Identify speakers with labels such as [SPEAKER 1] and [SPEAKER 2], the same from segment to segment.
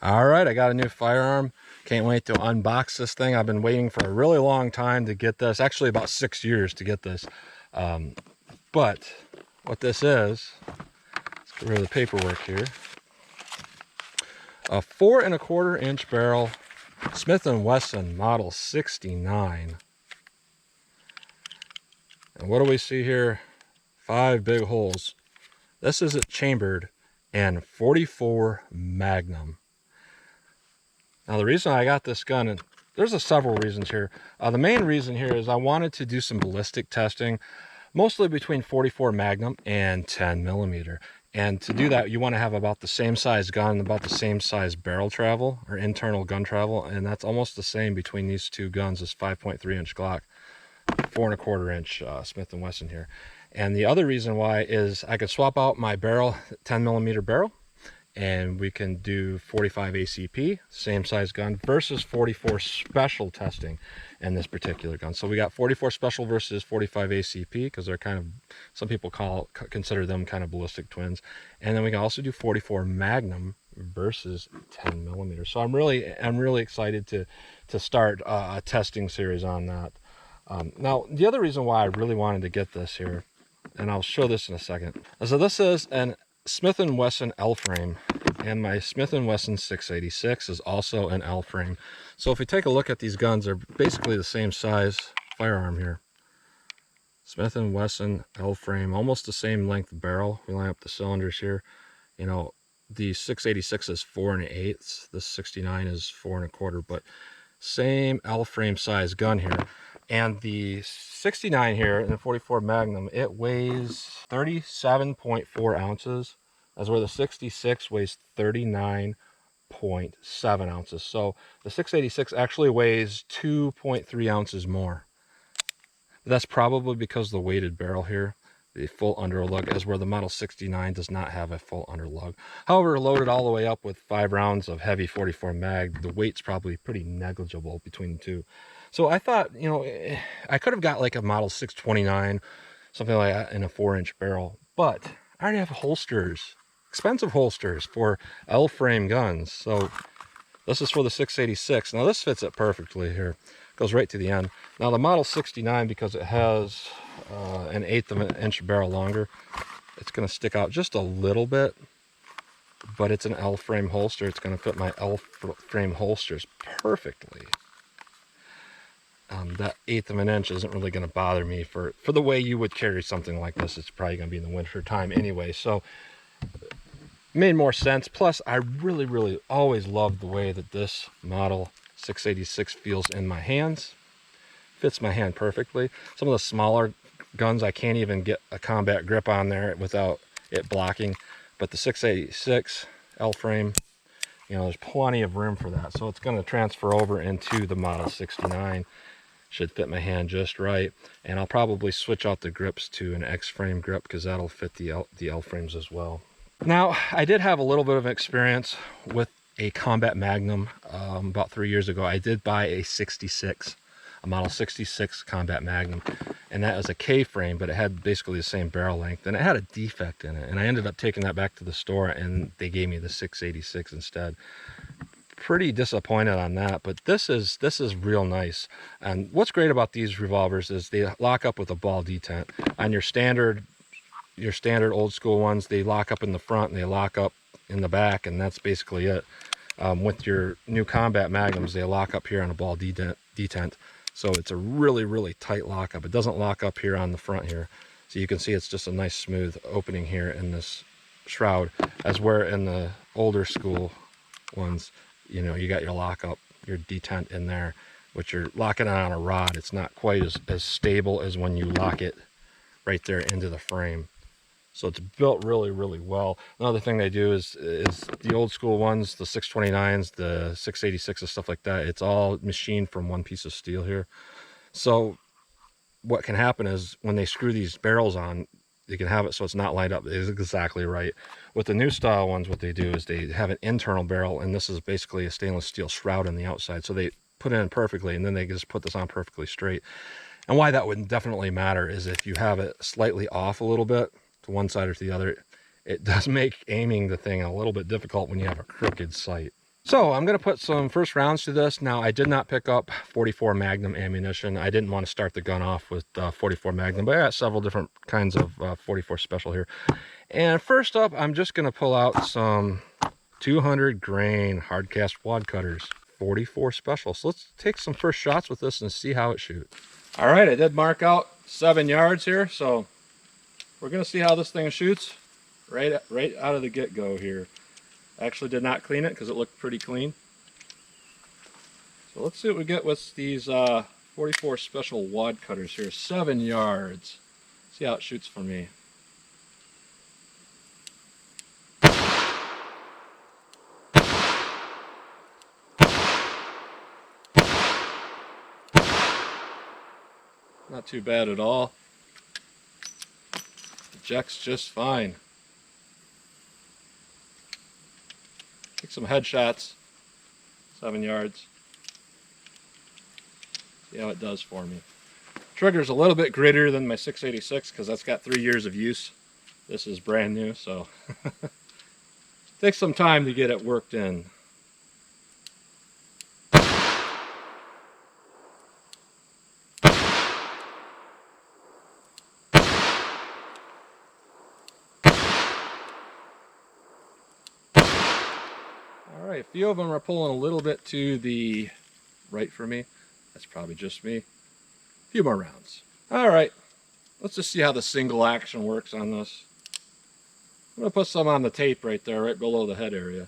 [SPEAKER 1] All right, I got a new firearm. Can't wait to unbox this thing. I've been waiting for a really long time to get this. Actually, about 6 years to get this. But what this is, let's get rid of the paperwork here. A 4 1/4 inch barrel Smith & Wesson Model 69. And what do we see here? 5 big holes. This is chambered in 44 Magnum. Now the reason I got this gun, and there's several reasons here. The main reason here is I wanted to do some ballistic testing, mostly between 44 Magnum and 10mm. And to do that, you want to have about the same size gun, about the same size barrel travel, or internal gun travel, and that's almost the same between these two guns, this 5.3 inch Glock, 4 1/4 inch Smith & Wesson here. And the other reason why is I could swap out my barrel, 10mm barrel, and we can do 45 ACP, same size gun, versus 44 special testing in this particular gun. So we got 44 special versus 45 ACP, because they're kind of, some people consider them kind of ballistic twins. And then we can also do 44 Magnum versus 10mm. So I'm really excited to start a testing series on that. Now the other reason why I really wanted to get this here, and I'll show this in a second. So this is an Smith & Wesson L-frame, and my Smith & Wesson 686 is also an L-frame. So if we take a look at these guns, they're basically the same size firearm here. Smith & Wesson L-frame, almost the same length barrel. We line up the cylinders here. You know, the 686 is 4 1/8. This 69 is 4 1/4, but same L-frame size gun here. And the 69 here in the 44 Magnum, it weighs 37.4 ounces, as where the 66 weighs 39.7 ounces. So the 686 actually weighs 2.3 ounces more. That's probably because of the weighted barrel here, the full underlug, as where the Model 69 does not have a full underlug. However, loaded all the way up with 5 rounds of heavy 44 mag, the weight's probably pretty negligible between the two. So I thought, you know, I could have got like a Model 629, something like that, in a 4-inch barrel, but I already have holsters, expensive holsters for L-frame guns. So this is for the 686. Now this fits it perfectly here, goes right to the end. Now the Model 69, because it has an 1/8 of an inch barrel longer, it's going to stick out just a little bit, but it's an L-frame holster. It's going to fit my L-frame holsters perfectly. That 1/8 of an inch isn't really going to bother me for the way you would carry something like this. It's probably going to be in the winter time anyway, so it made more sense. Plus, I really always loved the way that this Model 686 feels in my hands. Fits my hand perfectly. Some of the smaller guns, I can't even get a combat grip on there without it blocking, but the 686 L-frame, you know, there's plenty of room for that. So it's going to transfer over into the Model 69. Should fit my hand just right. And I'll probably switch out the grips to an X-frame grip, because that'll fit the L-frames as well. Now, I did have a little bit of experience with a combat Magnum. About 3 years ago, I did buy a 66, a Model 66 combat Magnum. And that was a K-frame, but it had basically the same barrel length, and it had a defect in it. And I ended up taking that back to the store, and they gave me the 686 instead. Pretty disappointed on that, but this is real nice. And what's great about these revolvers is they lock up with a ball detent. On your standard old school ones, they lock up in the front and they lock up in the back, and that's basically it. With your new combat Magnums, they lock up here on a ball detent. So it's a really tight lockup. It doesn't lock up here on the front here. So you can see it's just a nice smooth opening here in this shroud, as where in the older school ones, you know, you got your lockup, your detent in there, which you're locking it on a rod. It's not quite as stable as when you lock it right there into the frame. So it's built really well. Another thing they do is the old school ones, the 629s, the 686s, stuff like that, it's all machined from one piece of steel here. So what can happen is when they screw these barrels on, you can have it so it's not lined up. It is exactly right. With the new style ones, what they do is they have an internal barrel, and this is basically a stainless steel shroud on the outside. So they put it in perfectly, and then they just put this on perfectly straight. And why that would definitely matter is if you have it slightly off a little bit to one side or to the other, it does make aiming the thing a little bit difficult when you have a crooked sight. So I'm going to put some first rounds to this. Now, I did not pick up 44 Magnum ammunition. I didn't want to start the gun off with 44 Magnum, but I got several different kinds of 44 Special here. And first up, I'm just going to pull out some 200 grain hard cast wad cutters, 44 Special. So let's take some first shots with this and see how it shoots. All right, I did mark out 7 yards here, so we're going to see how this thing shoots right out of the get-go here. Actually did not clean it because it looked pretty clean. So let's see what we get with these 44 Special wad cutters here. 7 yards. See how it shoots for me. Not too bad at all. Ejects just fine. Take some headshots. 7 yards. See how it does for me. Trigger's a little bit grittier than my 686 because that's got 3 years of use. This is brand new, so takes some time to get it worked in. Alright, a few of them are pulling a little bit to the right for me. That's probably just me. A few more rounds. Alright, let's just see how the single action works on this. I'm going to put some on the tape right there, right below the head area.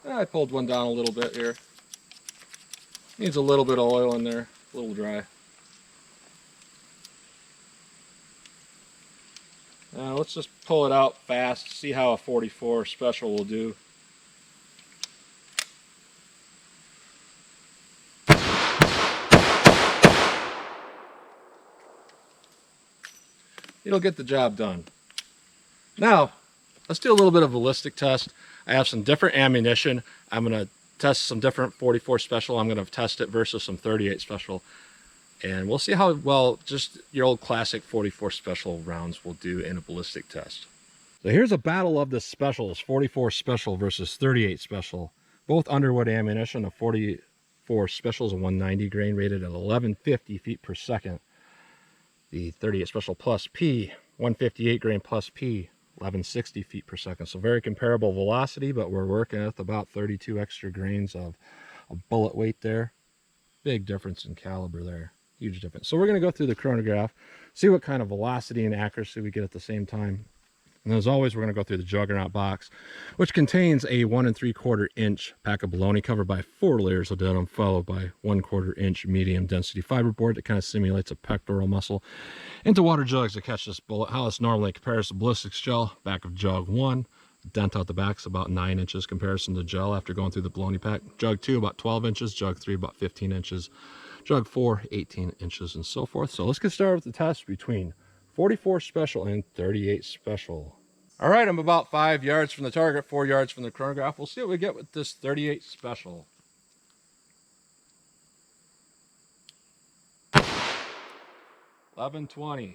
[SPEAKER 1] I pulled one down a little bit here. Needs a little bit of oil in there, a little dry. Now let's just pull it out fast, see how a 44 Special will do. It'll get the job done. Now, let's do a little bit of ballistic test. I have some different ammunition. I'm going to test some different 44 Special. I'm going to test it versus some 38 Special. And we'll see how well just your old classic 44 Special rounds will do in a ballistic test. So here's a battle of the specials, 44 Special versus 38 Special. Both underwood ammunition, a 44 Special is a 190 grain rated at 1150 feet per second. The 38 Special plus P, 158 grain plus P, 1160 feet per second. So very comparable velocity, but we're working with about 32 extra grains of bullet weight there. Big difference in caliber there. Huge difference. So we're going to go through the chronograph, see what kind of velocity and accuracy we get at the same time. And as always, we're going to go through the Juggernaut box, which contains a 1 3/4 inch pack of bologna covered by 4 layers of denim, followed by 1/4 inch medium density fiberboard that kind of simulates a pectoral muscle, into water jugs to catch this bullet. How this normally compares to ballistics gel, back of jug 1, dent out the back's about 9 inches comparison to gel after going through the bologna pack. Jug 2 about 12 inches, jug 3 about 15 inches, jug 4 18 inches, and so forth. So let's get started with the test between 44 Special and 38 Special. All right, I'm about 5 yards from the target, 4 yards from the chronograph. We'll see what we get with this 38 Special. $11.20,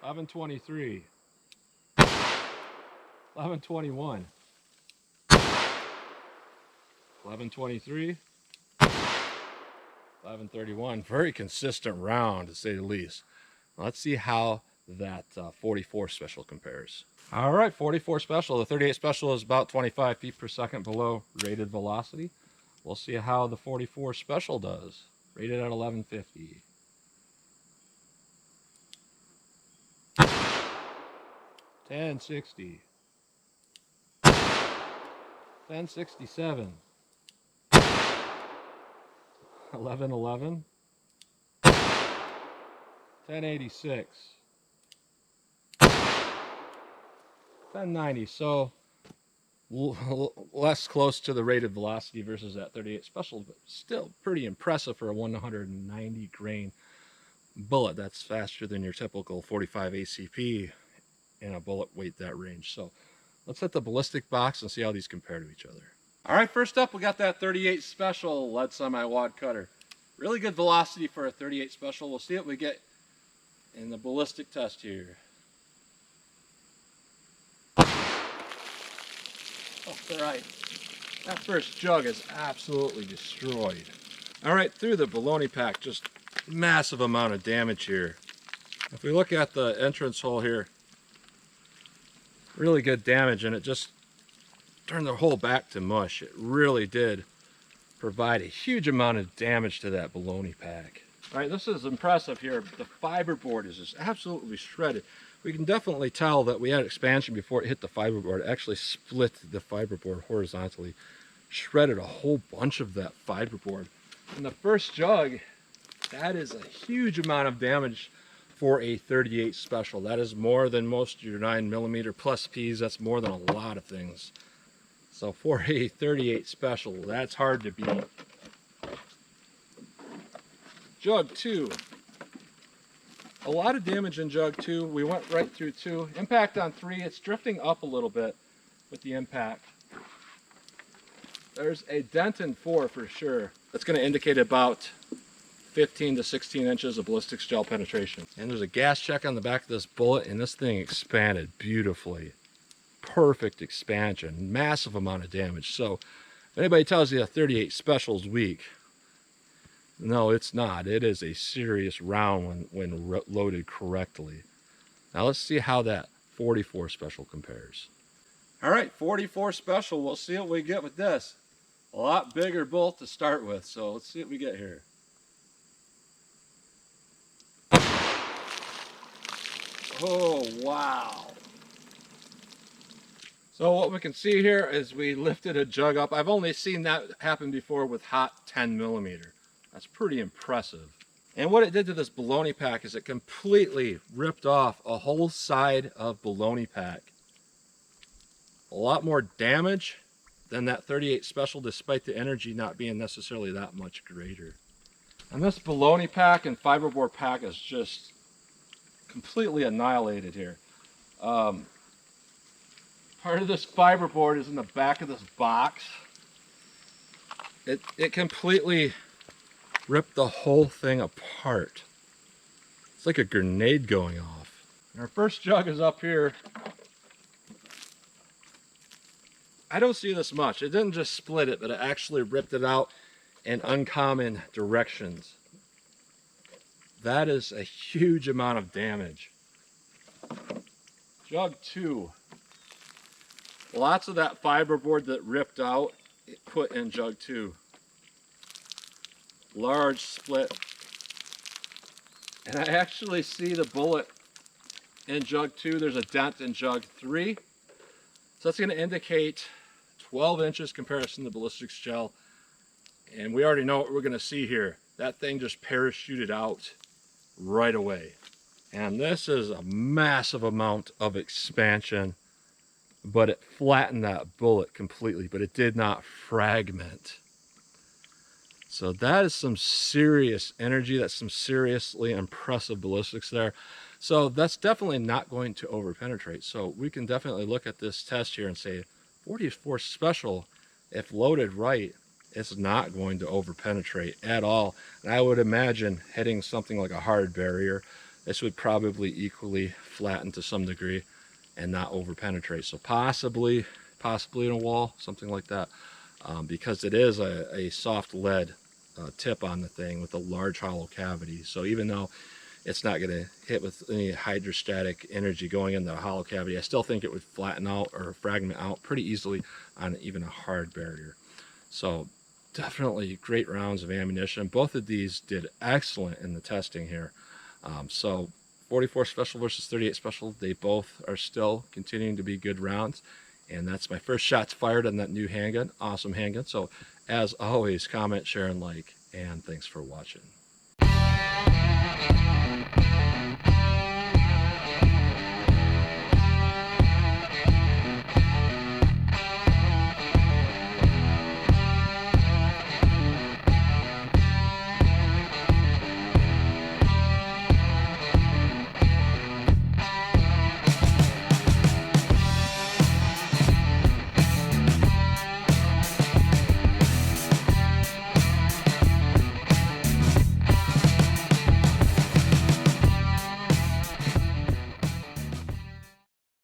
[SPEAKER 1] $11.23, $11.21, $11.23, $11.31. Very consistent round, to say the least. Let's see how that 44 Special compares. All right, 44 Special. The 38 Special is about 25 feet per second below rated velocity. We'll see how the 44 Special does, rated at 1150. $10.60, $10.67, $11.11, $10.86, $10.90. So less close to the rated velocity versus that 38 Special, but still pretty impressive for a 190 grain bullet. That's faster than your typical 45 ACP in a bullet weight that range. So Let's hit the ballistic box and see how these compare to each other. All right, first up, we got that 38 Special lead semi-wad cutter. Really good velocity for a 38 Special. We'll see what we get in the ballistic test here. Oh, all right. That first jug is absolutely destroyed. All right, through the baloney pack, just massive amount of damage here. If we look at the entrance hole here, really good damage, and it just turned the whole back to mush. It really did provide a huge amount of damage to that baloney pack. All right, this is impressive here. The fiberboard is just absolutely shredded. We can definitely tell that we had expansion before it hit the fiberboard. It actually split the fiberboard horizontally, shredded a whole bunch of that fiberboard. In the first jug, that is a huge amount of damage for a 38 Special. That is more than most of your 9mm plus Ps. That's more than a lot of things. So for a 38 Special, that's hard to beat. Jug 2. A lot of damage in jug 2. We went right through 2. Impact on 3. It's drifting up a little bit with the impact. There's a dent in 4 for sure. That's going to indicate about 15 to 16 inches of ballistics gel penetration. And there's a gas check on the back of this bullet, and this thing expanded beautifully. Perfect expansion, massive amount of damage. So if anybody tells you a 38 Special is weak, no, it's not. It is a serious round when loaded correctly. Now let's see how that 44 Special compares. All right, 44 Special, we'll see what we get with this. A lot bigger bolt to start with, so let's see what we get here. Oh, wow. So what we can see here is we lifted a jug up. I've only seen that happen before with hot 10mm. That's pretty impressive. And what it did to this baloney pack is it completely ripped off a whole side of baloney pack. A lot more damage than that 38 Special, despite the energy not being necessarily that much greater. And this baloney pack and fiberboard pack is just completely annihilated here. Part of this fiberboard is in the back of this box. It completely ripped the whole thing apart. It's like a grenade going off. Our first jug is up here. I don't see this much. It didn't just split it, but it actually ripped it out in uncommon directions. That is a huge amount of damage. Jug 2. Lots of that fiberboard that ripped out, it put in jug 2. Large split. And I actually see the bullet in jug 2. There's a dent in jug 3. So that's going to indicate 12 inches comparison to ballistics gel. And we already know what we're going to see here. That thing just parachuted out right away. And this is a massive amount of expansion, but it flattened that bullet completely, but it did not fragment. So that is some serious energy. That's some seriously impressive ballistics there. So that's definitely not going to over penetrate. So we can definitely look at this test here and say 44 Special, if loaded right, it's not going to over penetrate at all. And I would imagine hitting something like a hard barrier, this would probably equally flatten to some degree and not over penetrate. So possibly in a wall, something like that, because it is a soft lead tip on the thing with a large hollow cavity. So even though it's not going to hit with any hydrostatic energy going in the hollow cavity, I still think it would flatten out or fragment out pretty easily on even a hard barrier. So definitely great rounds of ammunition. Both of these did excellent in the testing here. So 44 Special versus 38 Special, they both are still continuing to be good rounds. And that's my first shots fired on that new handgun. Awesome handgun. So as always, comment, share, and like. And thanks for watching.